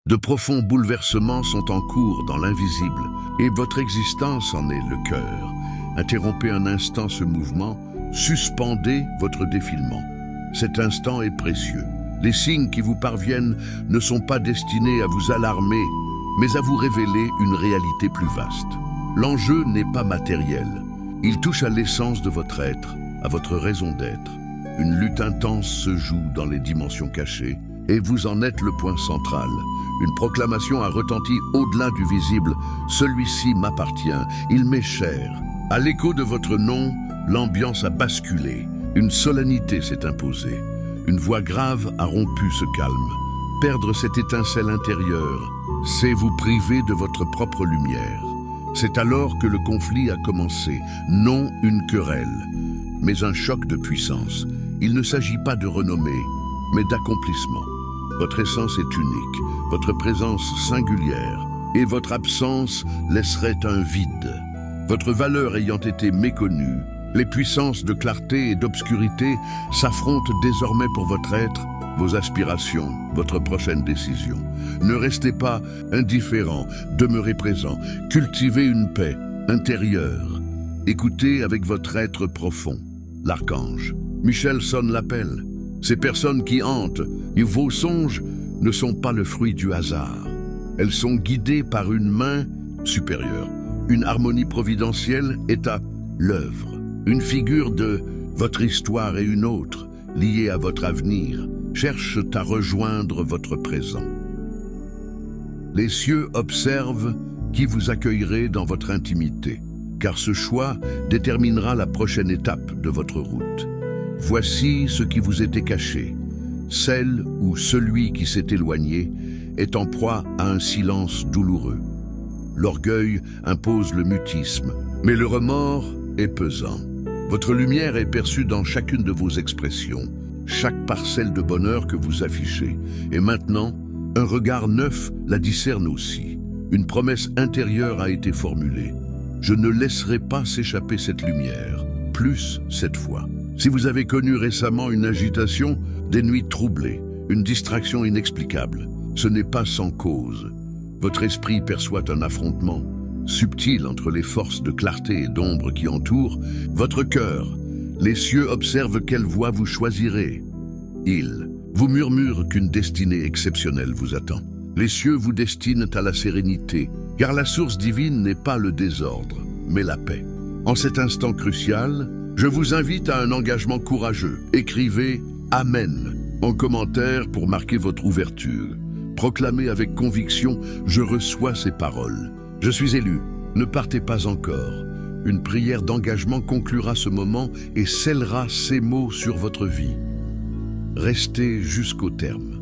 De profonds bouleversements sont en cours dans l'invisible, et votre existence en est le cœur. Interrompez un instant ce mouvement, suspendez votre défilement. Cet instant est précieux. Les signes qui vous parviennent ne sont pas destinés à vous alarmer, mais à vous révéler une réalité plus vaste. L'enjeu n'est pas matériel. Il touche à l'essence de votre être, à votre raison d'être. Une lutte intense se joue dans les dimensions cachées, et vous en êtes le point central. Une proclamation a retenti au-delà du visible. Celui-ci m'appartient, il m'est cher. À l'écho de votre nom, l'ambiance a basculé. Une solennité s'est imposée. Une voix grave a rompu ce calme. Perdre cette étincelle intérieure, c'est vous priver de votre propre lumière. C'est alors que le conflit a commencé, non une querelle, mais un choc de puissance. Il ne s'agit pas de renommée, mais d'accomplissement. Votre essence est unique, votre présence singulière, et votre absence laisserait un vide. Votre valeur ayant été méconnue, les puissances de clarté et d'obscurité s'affrontent désormais pour votre être, vos aspirations, votre prochaine décision. Ne restez pas indifférent, demeurez présent, cultivez une paix intérieure. Écoutez avec votre être profond, l'archange. Michel sonne l'appel. Ces personnes qui hantent et vos songes ne sont pas le fruit du hasard. Elles sont guidées par une main supérieure. Une harmonie providentielle est à l'œuvre. Une figure de votre histoire et une autre, liée à votre avenir, cherchent à rejoindre votre présent. Les cieux observent qui vous accueillerez dans votre intimité, car ce choix déterminera la prochaine étape de votre route. Voici ce qui vous était caché. Celle ou celui qui s'est éloigné est en proie à un silence douloureux. L'orgueil impose le mutisme, mais le remords est pesant. Votre lumière est perçue dans chacune de vos expressions, chaque parcelle de bonheur que vous affichez. Et maintenant, un regard neuf la discerne aussi. Une promesse intérieure a été formulée. Je ne laisserai pas s'échapper cette lumière, plus cette fois. Si vous avez connu récemment une agitation, des nuits troublées, une distraction inexplicable, ce n'est pas sans cause. Votre esprit perçoit un affrontement subtil entre les forces de clarté et d'ombre qui entourent votre cœur. Les cieux observent quelle voie vous choisirez. Ils vous murmurent qu'une destinée exceptionnelle vous attend. Les cieux vous destinent à la sérénité, car la source divine n'est pas le désordre, mais la paix. En cet instant crucial, je vous invite à un engagement courageux. Écrivez « Amen » en commentaire pour marquer votre ouverture. Proclamez avec conviction « Je reçois ces paroles. Je suis élu. Ne partez pas encore. » Une prière d'engagement conclura ce moment et scellera ces mots sur votre vie. Restez jusqu'au terme.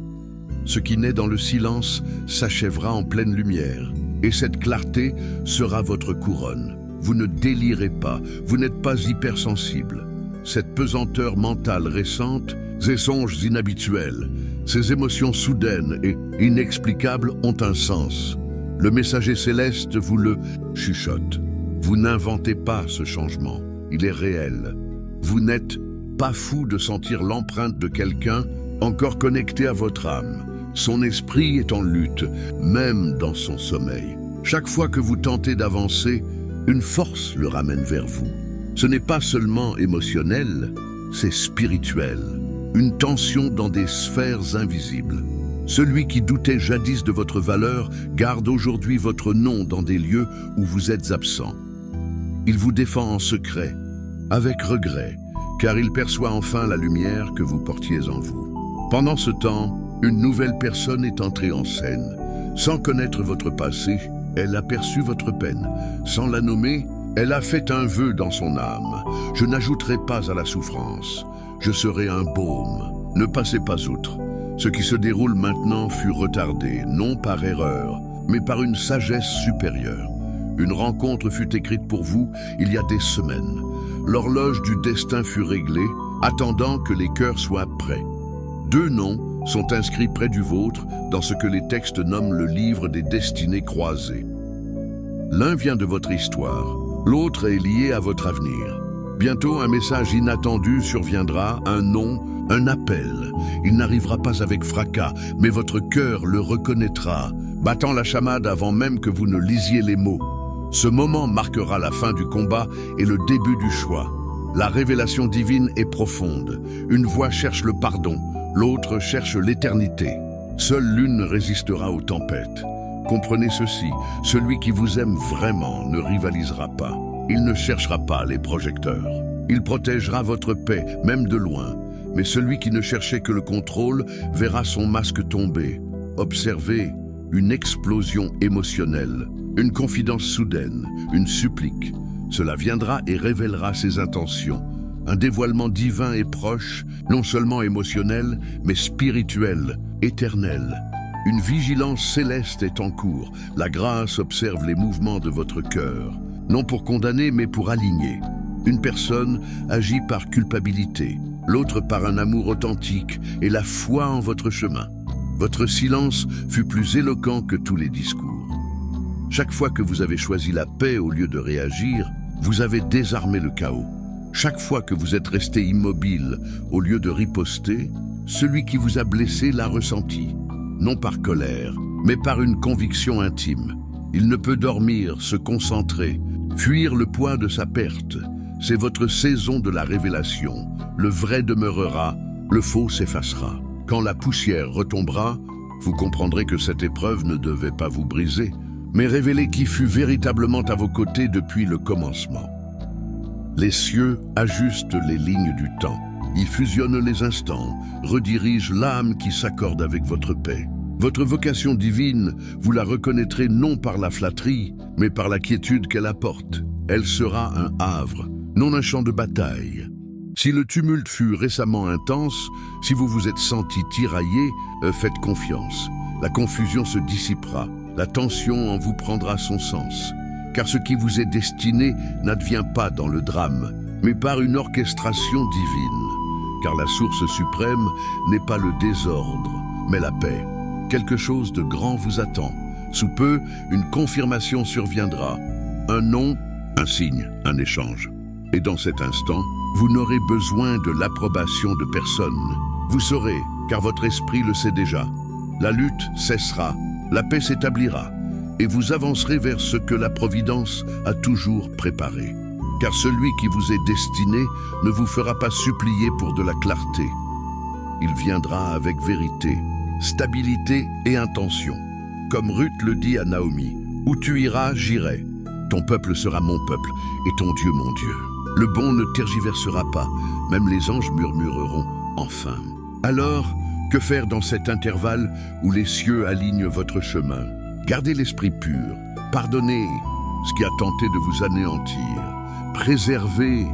Ce qui naît dans le silence s'achèvera en pleine lumière, et cette clarté sera votre couronne. Vous ne délirez pas, vous n'êtes pas hypersensible. Cette pesanteur mentale récente, ces songes inhabituels, ces émotions soudaines et inexplicables ont un sens. Le messager céleste vous le chuchote. Vous n'inventez pas ce changement, il est réel. Vous n'êtes pas fou de sentir l'empreinte de quelqu'un encore connecté à votre âme. Son esprit est en lutte, même dans son sommeil. Chaque fois que vous tentez d'avancer, une force le ramène vers vous. Ce n'est pas seulement émotionnel, c'est spirituel. Une tension dans des sphères invisibles. Celui qui doutait jadis de votre valeur garde aujourd'hui votre nom dans des lieux où vous êtes absent. Il vous défend en secret, avec regret, car il perçoit enfin la lumière que vous portiez en vous. Pendant ce temps, une nouvelle personne est entrée en scène. Sans connaître votre passé, elle a perçu votre peine. Sans la nommer, elle a fait un vœu dans son âme. Je n'ajouterai pas à la souffrance. Je serai un baume. Ne passez pas outre. Ce qui se déroule maintenant fut retardé, non par erreur, mais par une sagesse supérieure. Une rencontre fut écrite pour vous il y a des semaines. L'horloge du destin fut réglée, attendant que les cœurs soient prêts. 2 noms sont inscrits près du vôtre dans ce que les textes nomment le livre des destinées croisées. L'un vient de votre histoire, l'autre est lié à votre avenir. Bientôt, un message inattendu surviendra, un nom, un appel. Il n'arrivera pas avec fracas, mais votre cœur le reconnaîtra, battant la chamade avant même que vous ne lisiez les mots. Ce moment marquera la fin du combat et le début du choix. La révélation divine est profonde. Une voix cherche le pardon, l'autre cherche l'éternité. Seule l'une résistera aux tempêtes. Comprenez ceci, celui qui vous aime vraiment ne rivalisera pas. Il ne cherchera pas les projecteurs. Il protégera votre paix, même de loin. Mais celui qui ne cherchait que le contrôle verra son masque tomber. Observez une explosion émotionnelle, une confidence soudaine, une supplique. Cela viendra et révélera ses intentions. Un dévoilement divin est proche, non seulement émotionnel, mais spirituel, éternel. Une vigilance céleste est en cours. La grâce observe les mouvements de votre cœur. Non pour condamner, mais pour aligner. Une personne agit par culpabilité, l'autre par un amour authentique et la foi en votre chemin. Votre silence fut plus éloquent que tous les discours. Chaque fois que vous avez choisi la paix au lieu de réagir, vous avez désarmé le chaos. Chaque fois que vous êtes resté immobile au lieu de riposter, celui qui vous a blessé l'a ressenti. Non par colère, mais par une conviction intime. Il ne peut dormir, se concentrer, fuir le poids de sa perte. C'est votre saison de la révélation. Le vrai demeurera, le faux s'effacera. Quand la poussière retombera, vous comprendrez que cette épreuve ne devait pas vous briser, mais révéler qui fut véritablement à vos côtés depuis le commencement. Les cieux ajustent les lignes du temps, y fusionnent les instants, redirigent l'âme qui s'accorde avec votre paix. Votre vocation divine, vous la reconnaîtrez non par la flatterie, mais par la quiétude qu'elle apporte. Elle sera un havre, non un champ de bataille. Si le tumulte fut récemment intense, si vous vous êtes senti tiraillé, faites confiance. La confusion se dissipera, la tension en vous prendra son sens. Car ce qui vous est destiné n'advient pas dans le drame, mais par une orchestration divine. Car la source suprême n'est pas le désordre, mais la paix. Quelque chose de grand vous attend. Sous peu, une confirmation surviendra. Un nom, un signe, un échange. Et dans cet instant, vous n'aurez besoin de l'approbation de personne. Vous saurez, car votre esprit le sait déjà. La lutte cessera, la paix s'établira, et vous avancerez vers ce que la Providence a toujours préparé. Car celui qui vous est destiné ne vous fera pas supplier pour de la clarté. Il viendra avec vérité, stabilité et intention. Comme Ruth le dit à Naomi, « Où tu iras, j'irai. Ton peuple sera mon peuple, et ton Dieu mon Dieu. » Le bon ne tergiversera pas, même les anges murmureront « Enfin ». Alors, que faire dans cet intervalle où les cieux alignent votre chemin? Gardez l'esprit pur, pardonnez ce qui a tenté de vous anéantir, préservez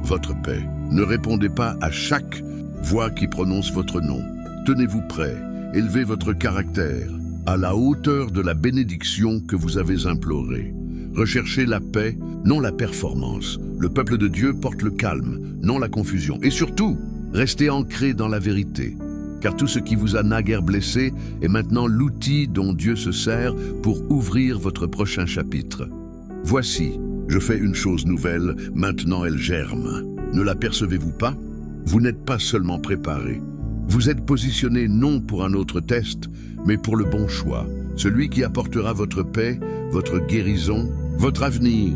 votre paix. Ne répondez pas à chaque voix qui prononce votre nom. Tenez-vous prêt, élevez votre caractère à la hauteur de la bénédiction que vous avez implorée. Recherchez la paix, non la performance. Le peuple de Dieu porte le calme, non la confusion. Et surtout, restez ancrés dans la vérité. Car tout ce qui vous a naguère blessé est maintenant l'outil dont Dieu se sert pour ouvrir votre prochain chapitre. Voici, je fais une chose nouvelle, maintenant elle germe. Ne l'apercevez-vous pas? Vous n'êtes pas seulement préparé. Vous êtes positionné non pour un autre test, mais pour le bon choix. Celui qui apportera votre paix, votre guérison, votre avenir.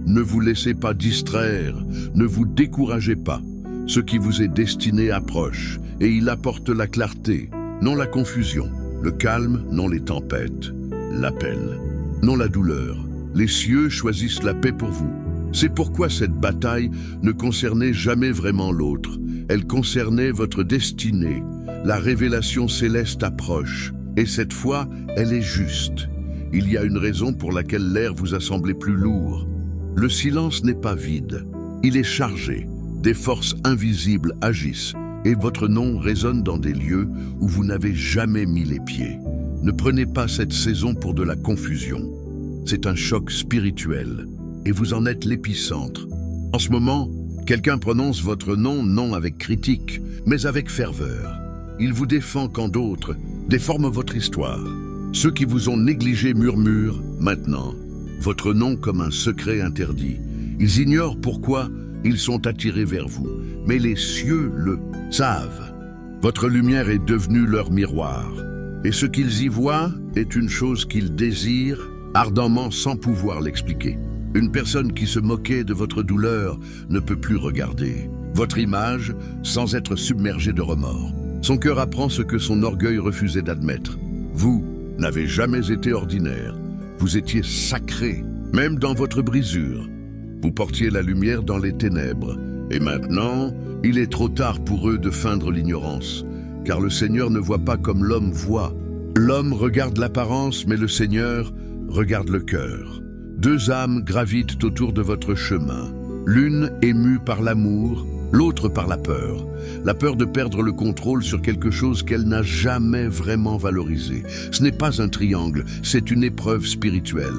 Ne vous laissez pas distraire, ne vous découragez pas. Ce qui vous est destiné approche, et il apporte la clarté, non la confusion, le calme, non les tempêtes, l'appel, non la douleur. Les cieux choisissent la paix pour vous. C'est pourquoi cette bataille ne concernait jamais vraiment l'autre. Elle concernait votre destinée. La révélation céleste approche, et cette fois, elle est juste. Il y a une raison pour laquelle l'air vous a semblé plus lourd. Le silence n'est pas vide, il est chargé. Des forces invisibles agissent, et votre nom résonne dans des lieux où vous n'avez jamais mis les pieds. Ne prenez pas cette saison pour de la confusion. C'est un choc spirituel, et vous en êtes l'épicentre. En ce moment, quelqu'un prononce votre nom non avec critique, mais avec ferveur. Il vous défend quand d'autres déforment votre histoire. Ceux qui vous ont négligé murmurent, maintenant, votre nom comme un secret interdit. Ils ignorent pourquoi ils sont attirés vers vous, mais les cieux le savent. Votre lumière est devenue leur miroir, et ce qu'ils y voient est une chose qu'ils désirent ardemment sans pouvoir l'expliquer. Une personne qui se moquait de votre douleur ne peut plus regarder votre image sans être submergée de remords. Son cœur apprend ce que son orgueil refusait d'admettre. Vous n'avez jamais été ordinaire, vous étiez sacré, même dans votre brisure. Vous portiez la lumière dans les ténèbres, et maintenant, il est trop tard pour eux de feindre l'ignorance, car le Seigneur ne voit pas comme l'homme voit. L'homme regarde l'apparence, mais le Seigneur regarde le cœur. Deux âmes gravitent autour de votre chemin, l'une émue par l'amour, l'autre par la peur de perdre le contrôle sur quelque chose qu'elle n'a jamais vraiment valorisé. Ce n'est pas un triangle, c'est une épreuve spirituelle.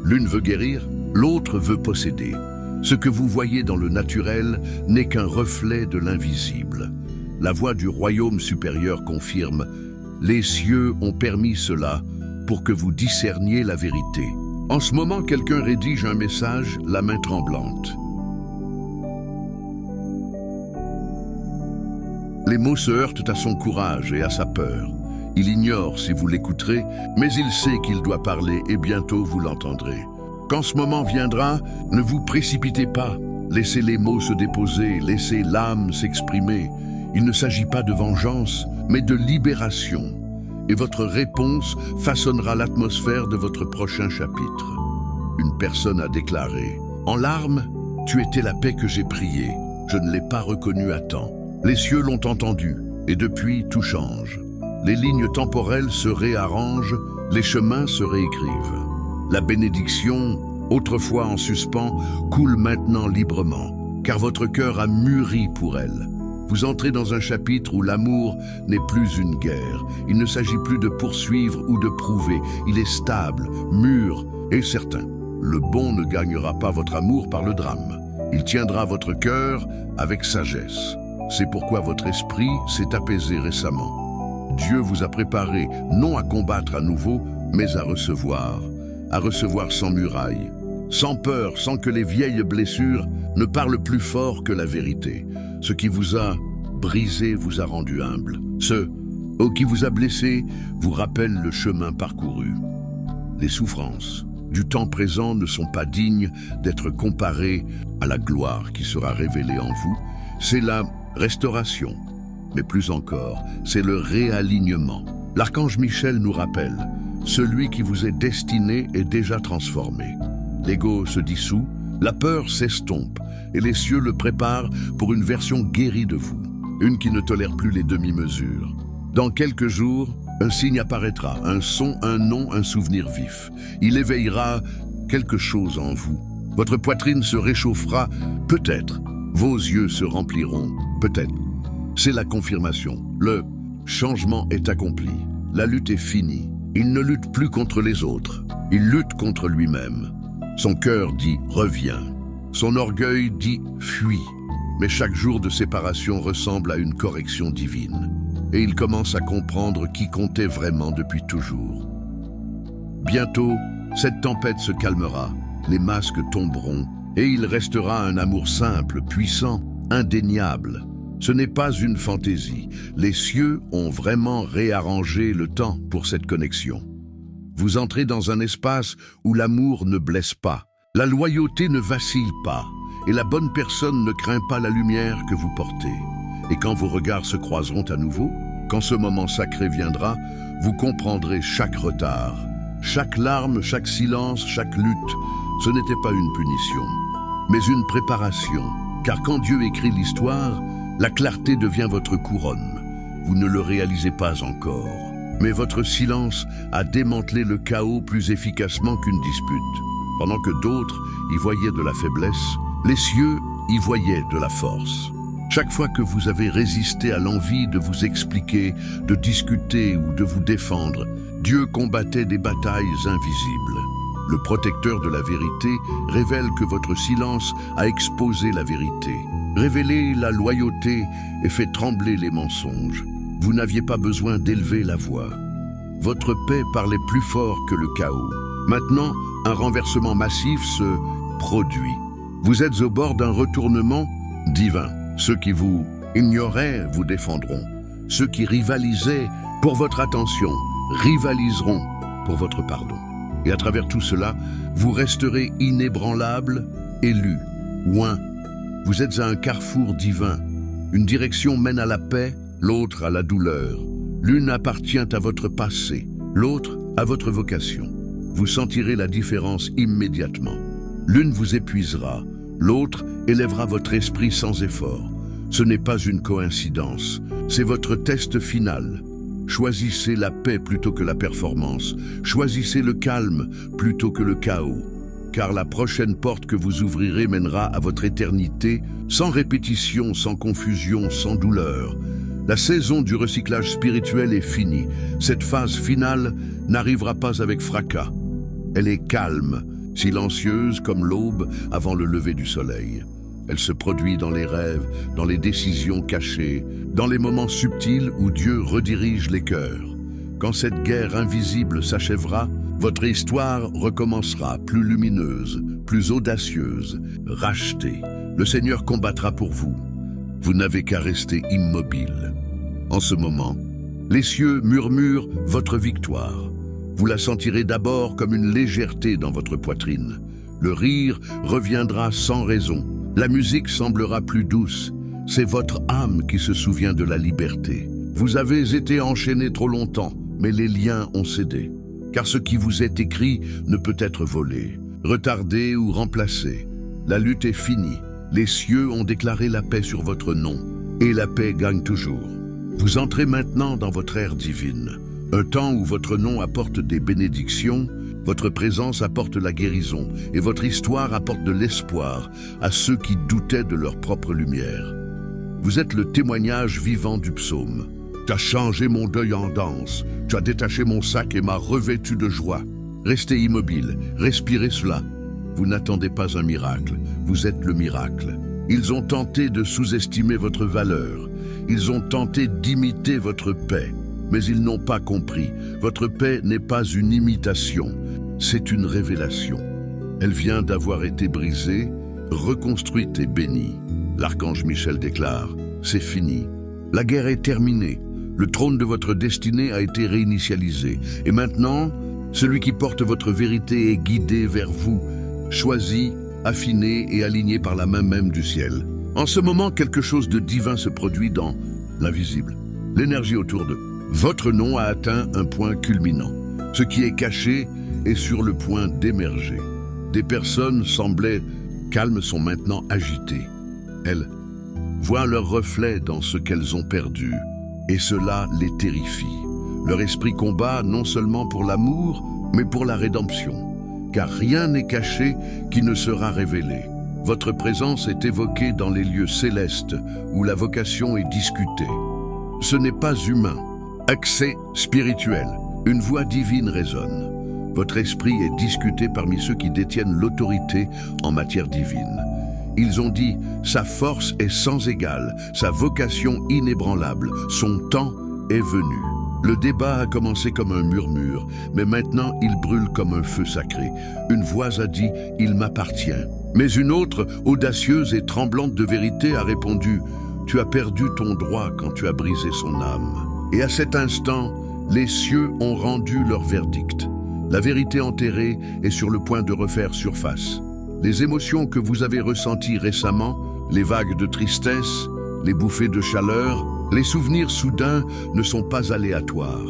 L'une veut guérir, l'autre veut posséder. Ce que vous voyez dans le naturel n'est qu'un reflet de l'invisible. La voix du royaume supérieur confirme « Les cieux ont permis cela pour que vous discerniez la vérité ». En ce moment, quelqu'un rédige un message, la main tremblante. Les mots se heurtent à son courage et à sa peur. Il ignore si vous l'écouterez, mais il sait qu'il doit parler et bientôt vous l'entendrez. Quand ce moment viendra, ne vous précipitez pas. Laissez les mots se déposer, laissez l'âme s'exprimer. Il ne s'agit pas de vengeance, mais de libération. Et votre réponse façonnera l'atmosphère de votre prochain chapitre. Une personne a déclaré « En larmes, tu étais la paix que j'ai priée. Je ne l'ai pas reconnue à temps. Les cieux l'ont entendu, et depuis, tout change. Les lignes temporelles se réarrangent, les chemins se réécrivent. La bénédiction, autrefois en suspens, coule maintenant librement, car votre cœur a mûri pour elle. Vous entrez dans un chapitre où l'amour n'est plus une guerre. Il ne s'agit plus de poursuivre ou de prouver. Il est stable, mûr et certain. Le bon ne gagnera pas votre amour par le drame. Il tiendra votre cœur avec sagesse. C'est pourquoi votre esprit s'est apaisé récemment. Dieu vous a préparé non à combattre à nouveau, mais à recevoir sans muraille, sans peur, sans que les vieilles blessures ne parlent plus fort que la vérité. Ce qui vous a brisé vous a rendu humble. Ce qui vous a blessé vous rappelle le chemin parcouru. Les souffrances du temps présent ne sont pas dignes d'être comparées à la gloire qui sera révélée en vous. C'est la restauration, mais plus encore, c'est le réalignement. L'archange Michel nous rappelle, celui qui vous est destiné est déjà transformé. L'ego se dissout, la peur s'estompe, et les cieux le préparent pour une version guérie de vous, une qui ne tolère plus les demi-mesures. Dans quelques jours, un signe apparaîtra, un son, un nom, un souvenir vif. Il éveillera quelque chose en vous. Votre poitrine se réchauffera, peut-être. Vos yeux se rempliront, peut-être. C'est la confirmation. Le changement est accompli. La lutte est finie. Il ne lutte plus contre les autres. Il lutte contre lui-même. Son cœur dit « reviens ». Son orgueil dit « fuis ». Mais chaque jour de séparation ressemble à une correction divine. Et il commence à comprendre qui comptait vraiment depuis toujours. Bientôt, cette tempête se calmera. Les masques tomberont. Et il restera un amour simple, puissant, indéniable. Ce n'est pas une fantaisie. Les cieux ont vraiment réarrangé le temps pour cette connexion. Vous entrez dans un espace où l'amour ne blesse pas, la loyauté ne vacille pas, et la bonne personne ne craint pas la lumière que vous portez. Et quand vos regards se croiseront à nouveau, quand ce moment sacré viendra, vous comprendrez chaque retard, chaque larme, chaque silence, chaque lutte. Ce n'était pas une punition, mais une préparation. Car quand Dieu écrit l'histoire, la clarté devient votre couronne. Vous ne le réalisez pas encore, mais votre silence a démantelé le chaos plus efficacement qu'une dispute. Pendant que d'autres y voyaient de la faiblesse, les cieux y voyaient de la force. Chaque fois que vous avez résisté à l'envie de vous expliquer, de discuter ou de vous défendre, Dieu combattait des batailles invisibles. Le protecteur de la vérité révèle que votre silence a exposé la vérité, révélé la loyauté et fait trembler les mensonges. Vous n'aviez pas besoin d'élever la voix. Votre paix parlait plus fort que le chaos. Maintenant, un renversement massif se produit. Vous êtes au bord d'un retournement divin. Ceux qui vous ignoraient vous défendront. Ceux qui rivalisaient pour votre attention rivaliseront pour votre pardon. Et à travers tout cela, vous resterez inébranlable, élu, oint. Vous êtes à un carrefour divin. Une direction mène à la paix, l'autre à la douleur. L'une appartient à votre passé, l'autre à votre vocation. Vous sentirez la différence immédiatement. L'une vous épuisera, l'autre élèvera votre esprit sans effort. Ce n'est pas une coïncidence, c'est votre test final. Choisissez la paix plutôt que la performance. Choisissez le calme plutôt que le chaos. Car la prochaine porte que vous ouvrirez mènera à votre éternité, sans répétition, sans confusion, sans douleur. La saison du recyclage spirituel est finie. Cette phase finale n'arrivera pas avec fracas. Elle est calme, silencieuse comme l'aube avant le lever du soleil. Elle se produit dans les rêves, dans les décisions cachées, dans les moments subtils où Dieu redirige les cœurs. Quand cette guerre invisible s'achèvera, votre histoire recommencera plus lumineuse, plus audacieuse, rachetée. Le Seigneur combattra pour vous. Vous n'avez qu'à rester immobile. En ce moment, les cieux murmurent votre victoire. Vous la sentirez d'abord comme une légèreté dans votre poitrine. Le rire reviendra sans raison. La musique semblera plus douce. C'est votre âme qui se souvient de la liberté. Vous avez été enchaîné trop longtemps, mais les liens ont cédé. Car ce qui vous est écrit ne peut être volé, retardé ou remplacé. La lutte est finie. Les cieux ont déclaré la paix sur votre nom. Et la paix gagne toujours. Vous entrez maintenant dans votre ère divine. Un temps où votre nom apporte des bénédictions, votre présence apporte la guérison et votre histoire apporte de l'espoir à ceux qui doutaient de leur propre lumière. Vous êtes le témoignage vivant du psaume. Tu as changé mon deuil en danse, tu as détaché mon sac et m'as revêtu de joie. Restez immobile, respirez cela. Vous n'attendez pas un miracle, vous êtes le miracle. Ils ont tenté de sous-estimer votre valeur. Ils ont tenté d'imiter votre paix. Mais ils n'ont pas compris. Votre paix n'est pas une imitation, c'est une révélation. Elle vient d'avoir été brisée, reconstruite et bénie. L'archange Michel déclare, c'est fini. La guerre est terminée. Le trône de votre destinée a été réinitialisé. Et maintenant, celui qui porte votre vérité est guidé vers vous, choisi, affiné et aligné par la main même du ciel. En ce moment, quelque chose de divin se produit dans l'invisible. L'énergie autour d'eux. Votre nom a atteint un point culminant. Ce qui est caché est sur le point d'émerger. Des personnes semblaient calmes sont maintenant agitées. Elles voient leur reflet dans ce qu'elles ont perdu, et cela les terrifie. Leur esprit combat non seulement pour l'amour, mais pour la rédemption. Car rien n'est caché qui ne sera révélé. Votre présence est évoquée dans les lieux célestes, où la vocation est discutée. Ce n'est pas humain. Accès spirituel. Une voix divine résonne. Votre esprit est discuté parmi ceux qui détiennent l'autorité en matière divine. Ils ont dit, sa force est sans égale, sa vocation inébranlable, son temps est venu. Le débat a commencé comme un murmure, mais maintenant il brûle comme un feu sacré. Une voix a dit, il m'appartient. Mais une autre, audacieuse et tremblante de vérité, a répondu, tu as perdu ton droit quand tu as brisé son âme. Et à cet instant, les cieux ont rendu leur verdict. La vérité enterrée est sur le point de refaire surface. Les émotions que vous avez ressenties récemment, les vagues de tristesse, les bouffées de chaleur, les souvenirs soudains ne sont pas aléatoires.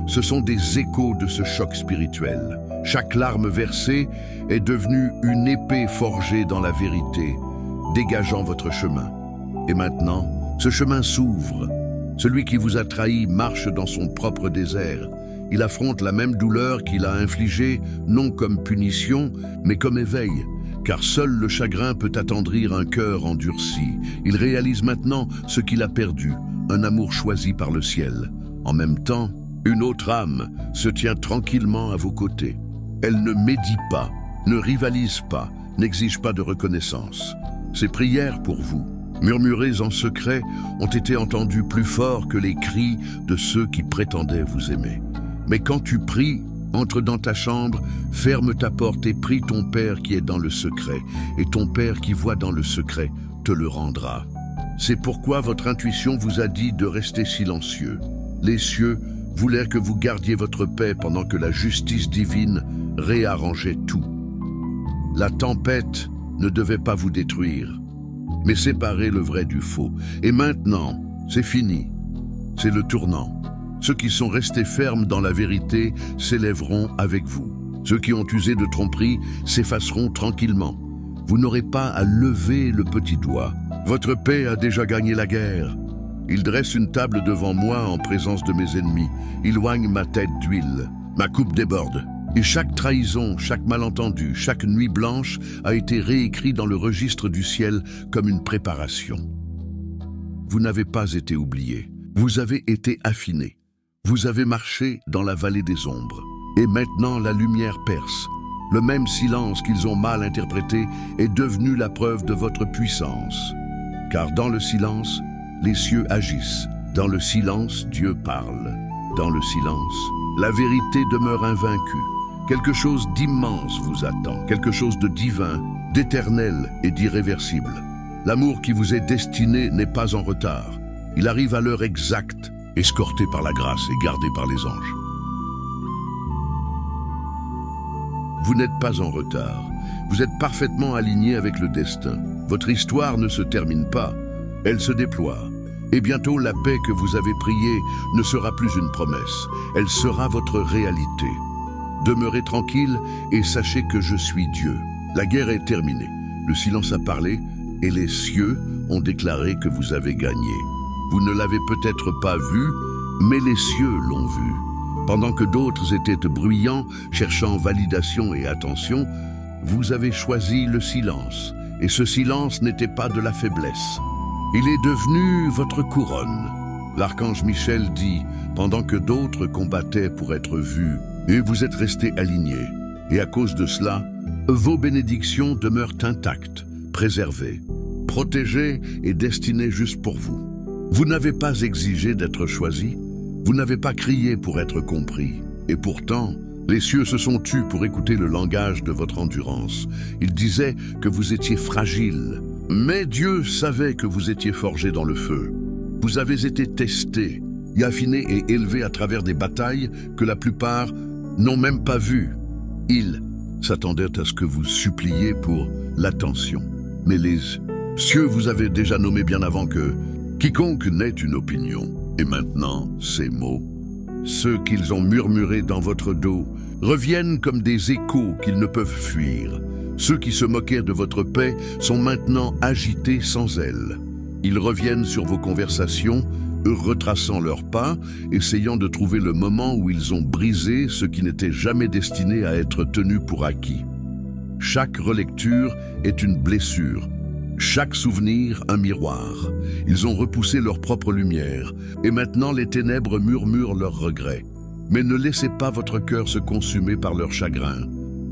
Ce sont des échos de ce choc spirituel. Chaque larme versée est devenue une épée forgée dans la vérité, dégageant votre chemin. Et maintenant, ce chemin s'ouvre. Celui qui vous a trahi marche dans son propre désert. Il affronte la même douleur qu'il a infligée, non comme punition, mais comme éveil. Car seul le chagrin peut attendrir un cœur endurci. Il réalise maintenant ce qu'il a perdu, un amour choisi par le ciel. En même temps, une autre âme se tient tranquillement à vos côtés. Elle ne médit pas, ne rivalise pas, n'exige pas de reconnaissance. Ses prières pour vous, murmurées en secret, ont été entendues plus fort que les cris de ceux qui prétendaient vous aimer. Mais quand tu pries, Entre dans ta chambre, ferme ta porte et prie ton Père qui est dans le secret, et ton Père qui voit dans le secret te le rendra. C'est pourquoi votre intuition vous a dit de rester silencieux. Les cieux voulèrent que vous gardiez votre paix pendant que la justice divine réarrangeait tout. La tempête ne devait pas vous détruire, mais séparer le vrai du faux. Et maintenant, c'est fini. C'est le tournant. Ceux qui sont restés fermes dans la vérité s'élèveront avec vous. Ceux qui ont usé de tromperie s'effaceront tranquillement. Vous n'aurez pas à lever le petit doigt. Votre paix a déjà gagné la guerre. Il dresse une table devant moi en présence de mes ennemis. Il oigne ma tête d'huile. Ma coupe déborde. Et chaque trahison, chaque malentendu, chaque nuit blanche a été réécrit dans le registre du ciel comme une préparation. Vous n'avez pas été oubliés. Vous avez été affinés. Vous avez marché dans la vallée des ombres. Et maintenant la lumière perce. Le même silence qu'ils ont mal interprété est devenu la preuve de votre puissance. Car dans le silence, les cieux agissent. Dans le silence, Dieu parle. Dans le silence, la vérité demeure invaincue. Quelque chose d'immense vous attend, quelque chose de divin, d'éternel et d'irréversible. L'amour qui vous est destiné n'est pas en retard. Il arrive à l'heure exacte, escorté par la grâce et gardé par les anges. Vous n'êtes pas en retard. Vous êtes parfaitement aligné avec le destin. Votre histoire ne se termine pas, elle se déploie. Et bientôt, la paix que vous avez priée ne sera plus une promesse, elle sera votre réalité. Demeurez tranquille et sachez que je suis Dieu. La guerre est terminée, le silence a parlé et les cieux ont déclaré que vous avez gagné. Vous ne l'avez peut-être pas vu, mais les cieux l'ont vu. Pendant que d'autres étaient bruyants, cherchant validation et attention, vous avez choisi le silence. Et ce silence n'était pas de la faiblesse. Il est devenu votre couronne. L'archange Michel dit, pendant que d'autres combattaient pour être vus, et vous êtes restés alignés. Et à cause de cela, vos bénédictions demeurent intactes, préservées, protégées et destinées juste pour vous. Vous n'avez pas exigé d'être choisi, vous n'avez pas crié pour être compris. Et pourtant, les cieux se sont tus pour écouter le langage de votre endurance. Ils disaient que vous étiez fragile. Mais Dieu savait que vous étiez forgé dans le feu. Vous avez été testés, et affinés et élevés à travers des batailles que la plupart n'ont même pas vues. Ils s'attendaient à ce que vous suppliiez pour l'attention. Mais les cieux vous avaient déjà nommé bien avant que quiconque n'ait une opinion. Et maintenant, ces mots, ceux qu'ils ont murmurés dans votre dos, reviennent comme des échos qu'ils ne peuvent fuir. Ceux qui se moquaient de votre paix sont maintenant agités sans elle. Ils reviennent sur vos conversations, retraçant leurs pas, essayant de trouver le moment où ils ont brisé ce qui n'était jamais destiné à être tenu pour acquis. Chaque relecture est une blessure, chaque souvenir un miroir. Ils ont repoussé leur propre lumière, et maintenant les ténèbres murmurent leurs regrets. Mais ne laissez pas votre cœur se consumer par leur chagrin,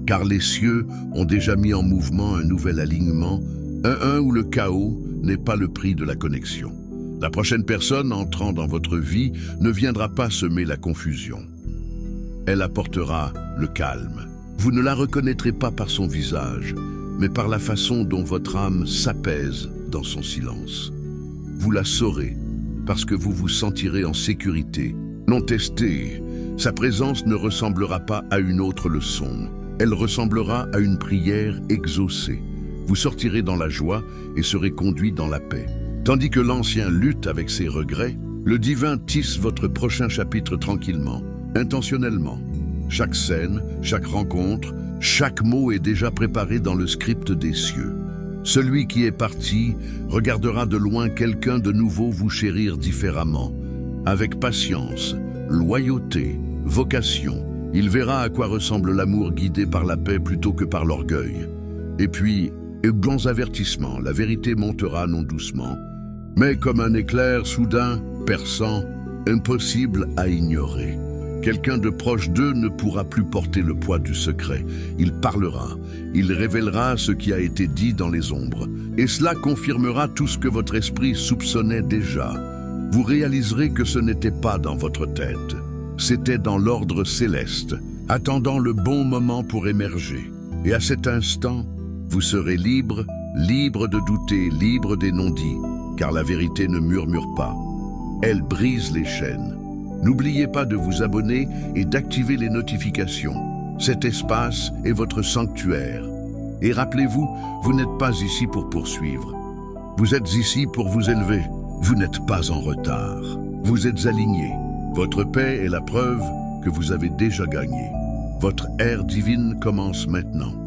car les cieux ont déjà mis en mouvement un nouvel alignement, un où le chaos n'est pas le prix de la connexion. La prochaine personne entrant dans votre vie ne viendra pas semer la confusion. Elle apportera le calme. Vous ne la reconnaîtrez pas par son visage, mais par la façon dont votre âme s'apaise dans son silence. Vous la saurez, parce que vous vous sentirez en sécurité. Non testée, sa présence ne ressemblera pas à une autre leçon. Elle ressemblera à une prière exaucée. Vous sortirez dans la joie et serez conduit dans la paix. Tandis que l'ancien lutte avec ses regrets, le divin tisse votre prochain chapitre tranquillement, intentionnellement. Chaque scène, chaque rencontre, chaque mot est déjà préparé dans le script des cieux. Celui qui est parti regardera de loin quelqu'un de nouveau vous chérir différemment. Avec patience, loyauté, vocation, il verra à quoi ressemble l'amour guidé par la paix plutôt que par l'orgueil. Et puis, bons avertissements, la vérité montera non doucement, mais comme un éclair soudain, perçant, impossible à ignorer. Quelqu'un de proche d'eux ne pourra plus porter le poids du secret. Il parlera, il révélera ce qui a été dit dans les ombres. Et cela confirmera tout ce que votre esprit soupçonnait déjà. Vous réaliserez que ce n'était pas dans votre tête. C'était dans l'ordre céleste. attendant le bon moment pour émerger. Et à cet instant, vous serez libre, libre de douter, libre des non-dits, car la vérité ne murmure pas. Elle brise les chaînes. N'oubliez pas de vous abonner et d'activer les notifications. Cet espace est votre sanctuaire. Et rappelez-vous, vous n'êtes pas ici pour poursuivre. Vous êtes ici pour vous élever. Vous n'êtes pas en retard. Vous êtes aligné. Votre paix est la preuve que vous avez déjà gagné. Votre ère divine commence maintenant.